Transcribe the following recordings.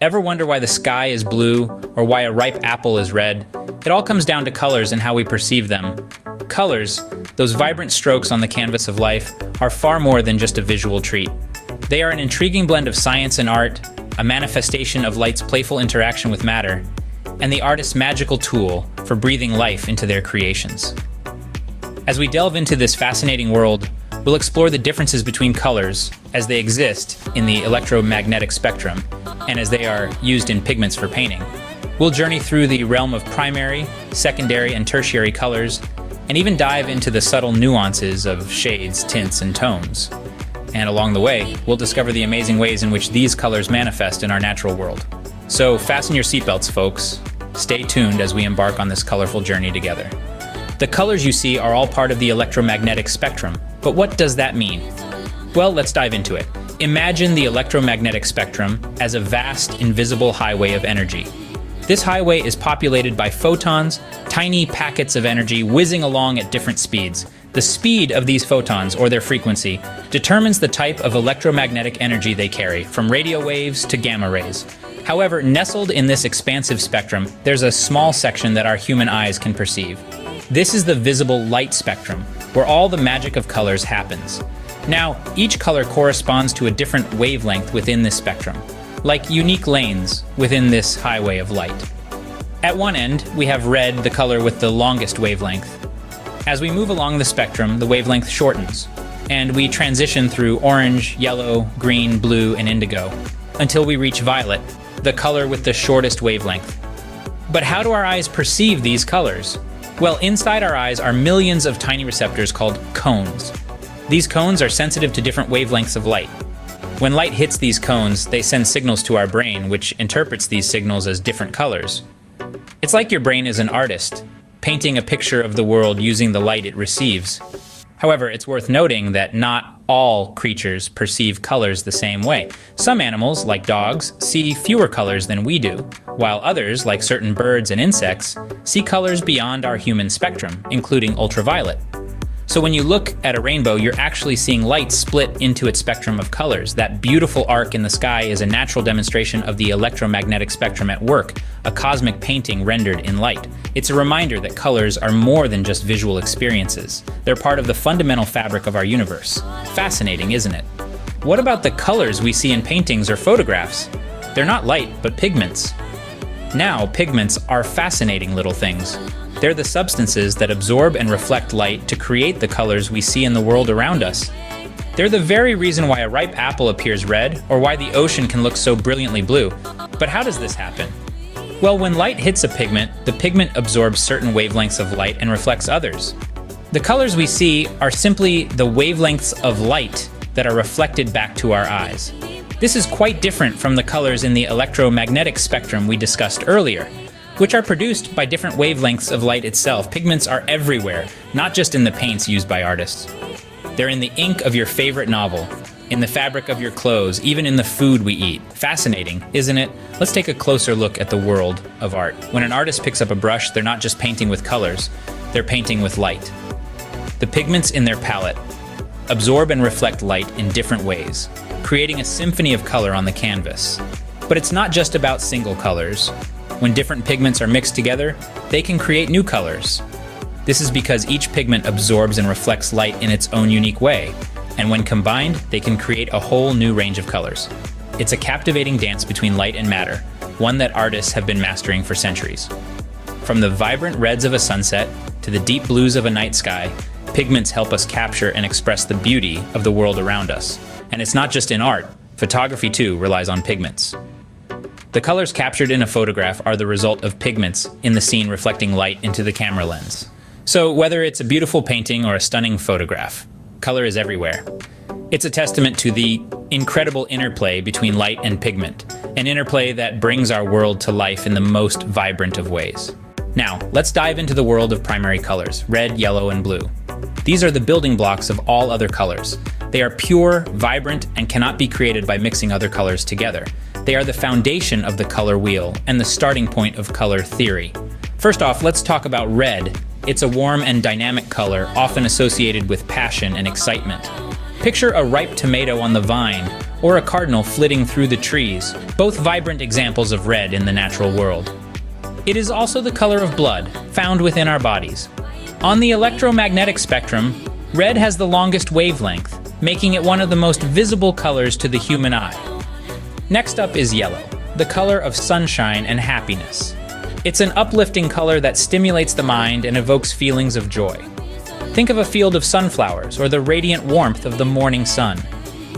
Ever wonder why the sky is blue or why a ripe apple is red? It all comes down to colors and how we perceive them. Colors, those vibrant strokes on the canvas of life, are far more than just a visual treat. They are an intriguing blend of science and art, a manifestation of light's playful interaction with matter, and the artist's magical tool for breathing life into their creations. As we delve into this fascinating world, we'll explore the differences between colors as they exist in the electromagnetic spectrum and as they are used in pigments for painting. We'll journey through the realm of primary, secondary, and tertiary colors, and even dive into the subtle nuances of shades, tints, and tones. And along the way, we'll discover the amazing ways in which these colors manifest in our natural world. So fasten your seatbelts, folks. Stay tuned as we embark on this colorful journey together. The colors you see are all part of the electromagnetic spectrum, but what does that mean? Well, let's dive into it. Imagine the electromagnetic spectrum as a vast, invisible highway of energy. This highway is populated by photons, tiny packets of energy whizzing along at different speeds. The speed of these photons, or their frequency, determines the type of electromagnetic energy they carry, from radio waves to gamma rays. However, nestled in this expansive spectrum, there's a small section that our human eyes can perceive. This is the visible light spectrum, where all the magic of colors happens. Now, each color corresponds to a different wavelength within this spectrum, like unique lanes within this highway of light. At one end, we have red, the color with the longest wavelength. As we move along the spectrum, the wavelength shortens, and we transition through orange, yellow, green, blue, and indigo, until we reach violet, the color with the shortest wavelength. But how do our eyes perceive these colors? Well, inside our eyes are millions of tiny receptors called cones. These cones are sensitive to different wavelengths of light. When light hits these cones, they send signals to our brain, which interprets these signals as different colors. It's like your brain is an artist, painting a picture of the world using the light it receives. However, it's worth noting that not all creatures perceive colors the same way. Some animals, like dogs, see fewer colors than we do, while others, like certain birds and insects, see colors beyond our human spectrum, including ultraviolet. So when you look at a rainbow, you're actually seeing light split into its spectrum of colors. That beautiful arc in the sky is a natural demonstration of the electromagnetic spectrum at work, a cosmic painting rendered in light. It's a reminder that colors are more than just visual experiences. They're part of the fundamental fabric of our universe. Fascinating, isn't it? What about the colors we see in paintings or photographs? They're not light, but pigments. Now, pigments are fascinating little things. They're the substances that absorb and reflect light to create the colors we see in the world around us. They're the very reason why a ripe apple appears red, or why the ocean can look so brilliantly blue. But how does this happen? Well, when light hits a pigment, the pigment absorbs certain wavelengths of light and reflects others. The colors we see are simply the wavelengths of light that are reflected back to our eyes. This is quite different from the colors in the electromagnetic spectrum we discussed earlier, which are produced by different wavelengths of light itself. Pigments are everywhere, not just in the paints used by artists. They're in the ink of your favorite novel, in the fabric of your clothes, even in the food we eat. Fascinating, isn't it? Let's take a closer look at the world of art. When an artist picks up a brush, they're not just painting with colors, they're painting with light. The pigments in their palette absorb and reflect light in different ways, creating a symphony of color on the canvas. But it's not just about single colors. When different pigments are mixed together, they can create new colors. This is because each pigment absorbs and reflects light in its own unique way, and when combined, they can create a whole new range of colors. It's a captivating dance between light and matter, one that artists have been mastering for centuries. From the vibrant reds of a sunset to the deep blues of a night sky, pigments help us capture and express the beauty of the world around us. And it's not just in art. Photography, too, relies on pigments. The colors captured in a photograph are the result of pigments in the scene reflecting light into the camera lens. So whether it's a beautiful painting or a stunning photograph, color is everywhere. It's a testament to the incredible interplay between light and pigment, an interplay that brings our world to life in the most vibrant of ways. Now, let's dive into the world of primary colors, red, yellow, and blue. These are the building blocks of all other colors. They are pure, vibrant, and cannot be created by mixing other colors together. They are the foundation of the color wheel and the starting point of color theory. First off, let's talk about red. It's a warm and dynamic color, often associated with passion and excitement. Picture a ripe tomato on the vine, or a cardinal flitting through the trees, both vibrant examples of red in the natural world. It is also the color of blood, found within our bodies. On the electromagnetic spectrum, red has the longest wavelength, making it one of the most visible colors to the human eye. Next up is yellow, the color of sunshine and happiness. It's an uplifting color that stimulates the mind and evokes feelings of joy. Think of a field of sunflowers or the radiant warmth of the morning sun.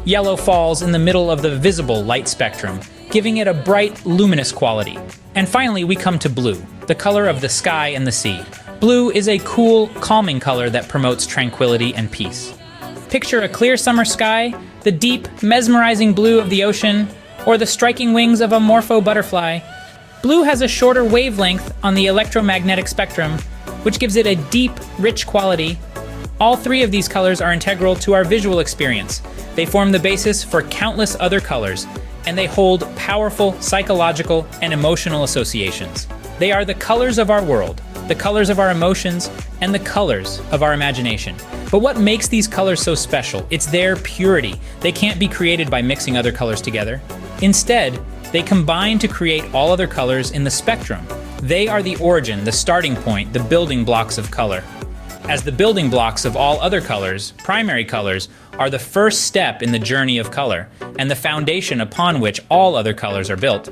Yellow falls in the middle of the visible light spectrum, giving it a bright, luminous quality. And finally, we come to blue, the color of the sky and the sea. Blue is a cool, calming color that promotes tranquility and peace. Picture a clear summer sky, the deep, mesmerizing blue of the ocean, or the striking wings of a morpho butterfly. Blue has a shorter wavelength on the electromagnetic spectrum, which gives it a deep, rich quality. All three of these colors are integral to our visual experience. They form the basis for countless other colors, and they hold powerful psychological and emotional associations. They are the colors of our world, the colors of our emotions, and the colors of our imagination. But what makes these colors so special? It's their purity. They can't be created by mixing other colors together. Instead, they combine to create all other colors in the spectrum. They are the origin, the starting point, the building blocks of color. As the building blocks of all other colors, primary colors are the first step in the journey of color, and the foundation upon which all other colors are built.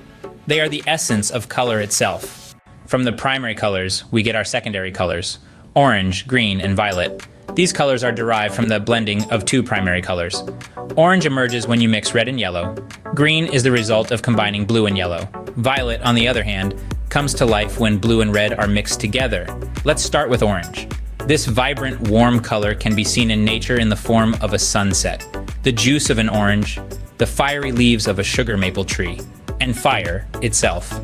They are the essence of color itself. From the primary colors, we get our secondary colors, orange, green, and violet. These colors are derived from the blending of two primary colors. Orange emerges when you mix red and yellow. Green is the result of combining blue and yellow. Violet, on the other hand, comes to life when blue and red are mixed together. Let's start with orange. This vibrant, warm color can be seen in nature in the form of a sunset, the juice of an orange, the fiery leaves of a sugar maple tree, and fire itself.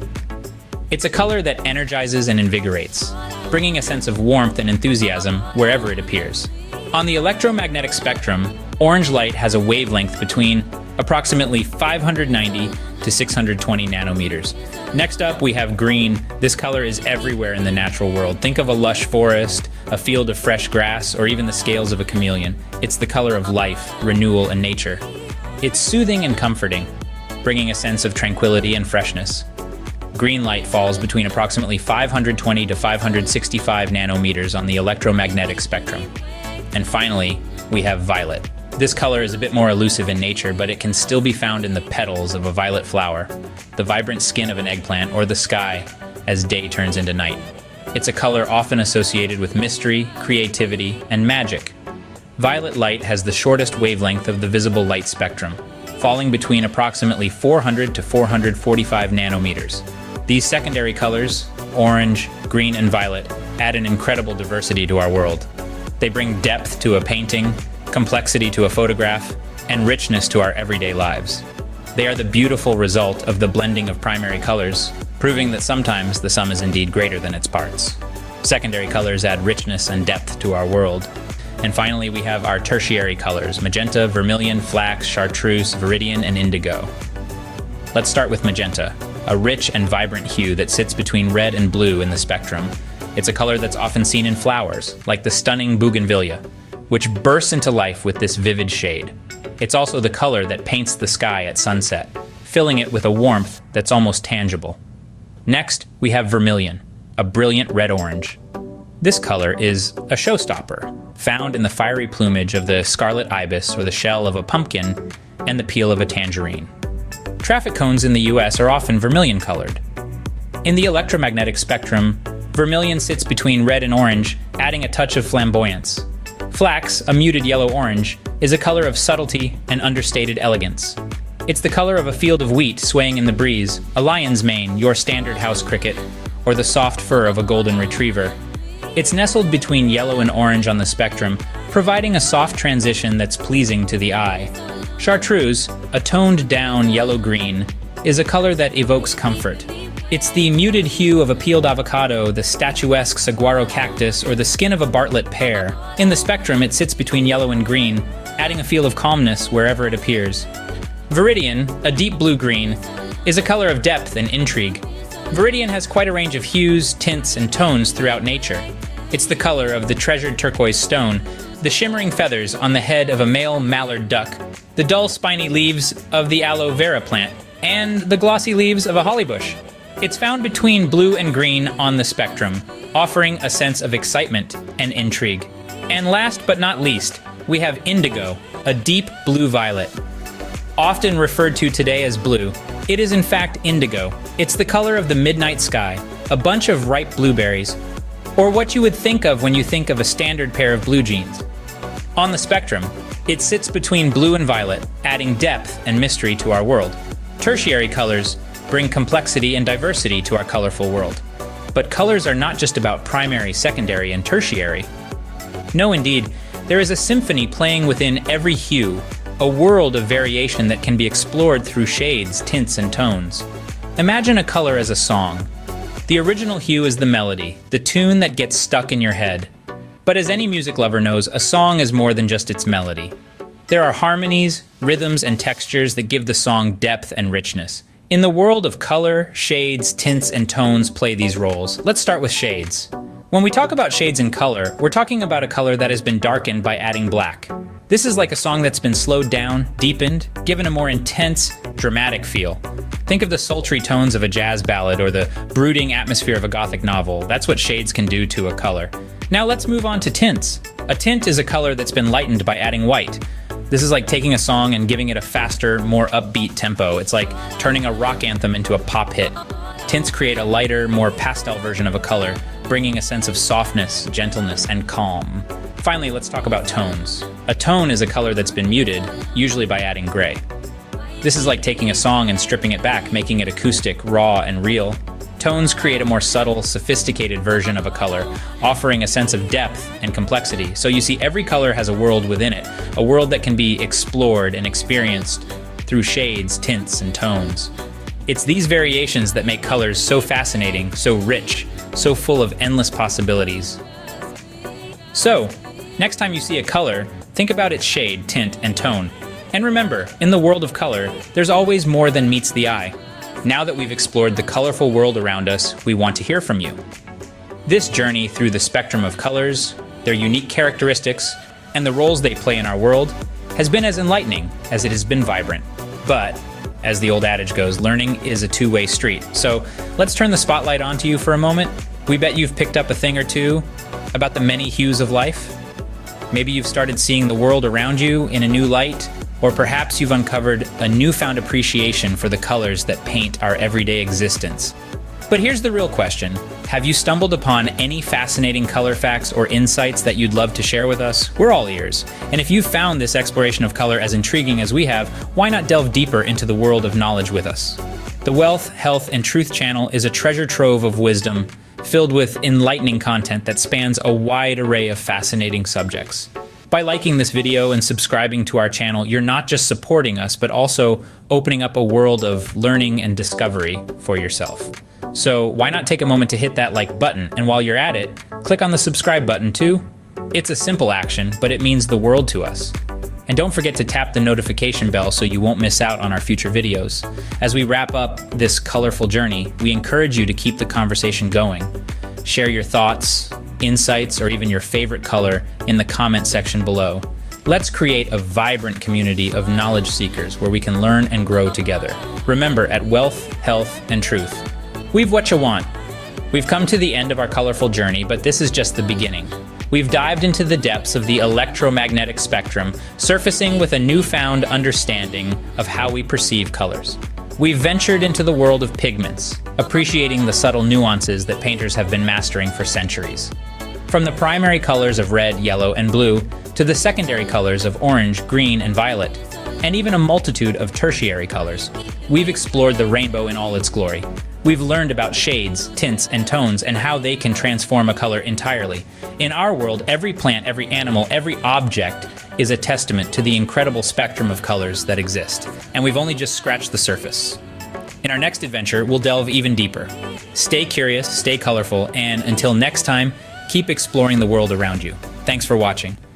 It's a color that energizes and invigorates, bringing a sense of warmth and enthusiasm wherever it appears. On the electromagnetic spectrum, orange light has a wavelength between approximately 590 to 620 nanometers. Next up, we have green. This color is everywhere in the natural world. Think of a lush forest, a field of fresh grass, or even the scales of a chameleon. It's the color of life, renewal, and nature. It's soothing and comforting, bringing a sense of tranquility and freshness. Green light falls between approximately 520 to 565 nanometers on the electromagnetic spectrum. And finally, we have violet. This color is a bit more elusive in nature, but it can still be found in the petals of a violet flower, the vibrant skin of an eggplant, or the sky as day turns into night. It's a color often associated with mystery, creativity, and magic. Violet light has the shortest wavelength of the visible light spectrum, falling between approximately 400 to 445 nanometers. These secondary colors, orange, green, and violet, add an incredible diversity to our world. They bring depth to a painting, complexity to a photograph, and richness to our everyday lives. They are the beautiful result of the blending of primary colors, proving that sometimes the sum is indeed greater than its parts. Secondary colors add richness and depth to our world. And finally, we have our tertiary colors: magenta, vermilion, flax, chartreuse, viridian, and indigo. Let's start with magenta, a rich and vibrant hue that sits between red and blue in the spectrum. It's a color that's often seen in flowers, like the stunning bougainvillea, which bursts into life with this vivid shade. It's also the color that paints the sky at sunset, filling it with a warmth that's almost tangible. Next, we have vermilion, a brilliant red-orange. This color is a showstopper, found in the fiery plumage of the scarlet ibis or the shell of a pumpkin and the peel of a tangerine. Traffic cones in the US are often vermilion-colored. In the electromagnetic spectrum, vermilion sits between red and orange, adding a touch of flamboyance. Flax, a muted yellow-orange, is a color of subtlety and understated elegance. It's the color of a field of wheat swaying in the breeze, a lion's mane, your standard house cricket, or the soft fur of a golden retriever. It's nestled between yellow and orange on the spectrum, providing a soft transition that's pleasing to the eye. Chartreuse, a toned-down yellow-green, is a color that evokes comfort. It's the muted hue of a peeled avocado, the statuesque saguaro cactus, or the skin of a Bartlett pear. In the spectrum, it sits between yellow and green, adding a feel of calmness wherever it appears. Viridian, a deep blue-green, is a color of depth and intrigue. Viridian has quite a range of hues, tints, and tones throughout nature. It's the color of the treasured turquoise stone, the shimmering feathers on the head of a male mallard duck, the dull spiny leaves of the aloe vera plant, and the glossy leaves of a holly bush. It's found between blue and green on the spectrum, offering a sense of excitement and intrigue. And last but not least, we have indigo, a deep blue-violet. Often referred to today as blue, it is in fact indigo. It's the color of the midnight sky, a bunch of ripe blueberries, or what you would think of when you think of a standard pair of blue jeans. On the spectrum, it sits between blue and violet, adding depth and mystery to our world. Tertiary colors bring complexity and diversity to our colorful world. But colors are not just about primary, secondary, and tertiary. No, indeed, there is a symphony playing within every hue, a world of variation that can be explored through shades, tints, and tones. Imagine a color as a song. The original hue is the melody, the tune that gets stuck in your head. But as any music lover knows, a song is more than just its melody. There are harmonies, rhythms, and textures that give the song depth and richness. In the world of color, shades, tints, and tones play these roles. Let's start with shades. When we talk about shades in color, we're talking about a color that has been darkened by adding black. This is like a song that's been slowed down, deepened, given a more intense, dramatic feel. Think of the sultry tones of a jazz ballad or the brooding atmosphere of a gothic novel. That's what shades can do to a color. Now let's move on to tints. A tint is a color that's been lightened by adding white. This is like taking a song and giving it a faster, more upbeat tempo. It's like turning a rock anthem into a pop hit. Tints create a lighter, more pastel version of a color, bringing a sense of softness, gentleness, and calm. Finally, let's talk about tones. A tone is a color that's been muted, usually by adding gray. This is like taking a song and stripping it back, making it acoustic, raw, and real. Tones create a more subtle, sophisticated version of a color, offering a sense of depth and complexity. So you see, every color has a world within it, a world that can be explored and experienced through shades, tints, and tones. It's these variations that make colors so fascinating, so rich, so full of endless possibilities. So, next time you see a color, think about its shade, tint, and tone. And remember, in the world of color, there's always more than meets the eye. Now that we've explored the colorful world around us, we want to hear from you. This journey through the spectrum of colors, their unique characteristics, and the roles they play in our world has been as enlightening as it has been vibrant. But, as the old adage goes, learning is a two-way street. So let's turn the spotlight onto you for a moment. We bet you've picked up a thing or two about the many hues of life. Maybe you've started seeing the world around you in a new light, or perhaps you've uncovered a newfound appreciation for the colors that paint our everyday existence. But here's the real question. Have you stumbled upon any fascinating color facts or insights that you'd love to share with us? We're all ears. And if you've found this exploration of color as intriguing as we have, why not delve deeper into the world of knowledge with us? The Wealth, Health, and Truth channel is a treasure trove of wisdom filled with enlightening content that spans a wide array of fascinating subjects. By liking this video and subscribing to our channel, you're not just supporting us, but also opening up a world of learning and discovery for yourself. So why not take a moment to hit that like button, and while you're at it, click on the subscribe button too. It's a simple action, but it means the world to us. And don't forget to tap the notification bell so you won't miss out on our future videos. As we wrap up this colorful journey, we encourage you to keep the conversation going. Share your thoughts, insights, or even your favorite color in the comment section below. Let's create a vibrant community of knowledge seekers where we can learn and grow together. Remember, at Wealth, Health, and Truth, we've what you want. We've come to the end of our colorful journey, but this is just the beginning. We've dived into the depths of the electromagnetic spectrum, surfacing with a newfound understanding of how we perceive colors. We've ventured into the world of pigments, appreciating the subtle nuances that painters have been mastering for centuries. From the primary colors of red, yellow, and blue, to the secondary colors of orange, green, and violet, and even a multitude of tertiary colors, we've explored the rainbow in all its glory. We've learned about shades, tints, and tones, and how they can transform a color entirely. In our world, every plant, every animal, every object is a testament to the incredible spectrum of colors that exist. And we've only just scratched the surface. In our next adventure, we'll delve even deeper. Stay curious, stay colorful, and until next time, keep exploring the world around you. Thanks for watching.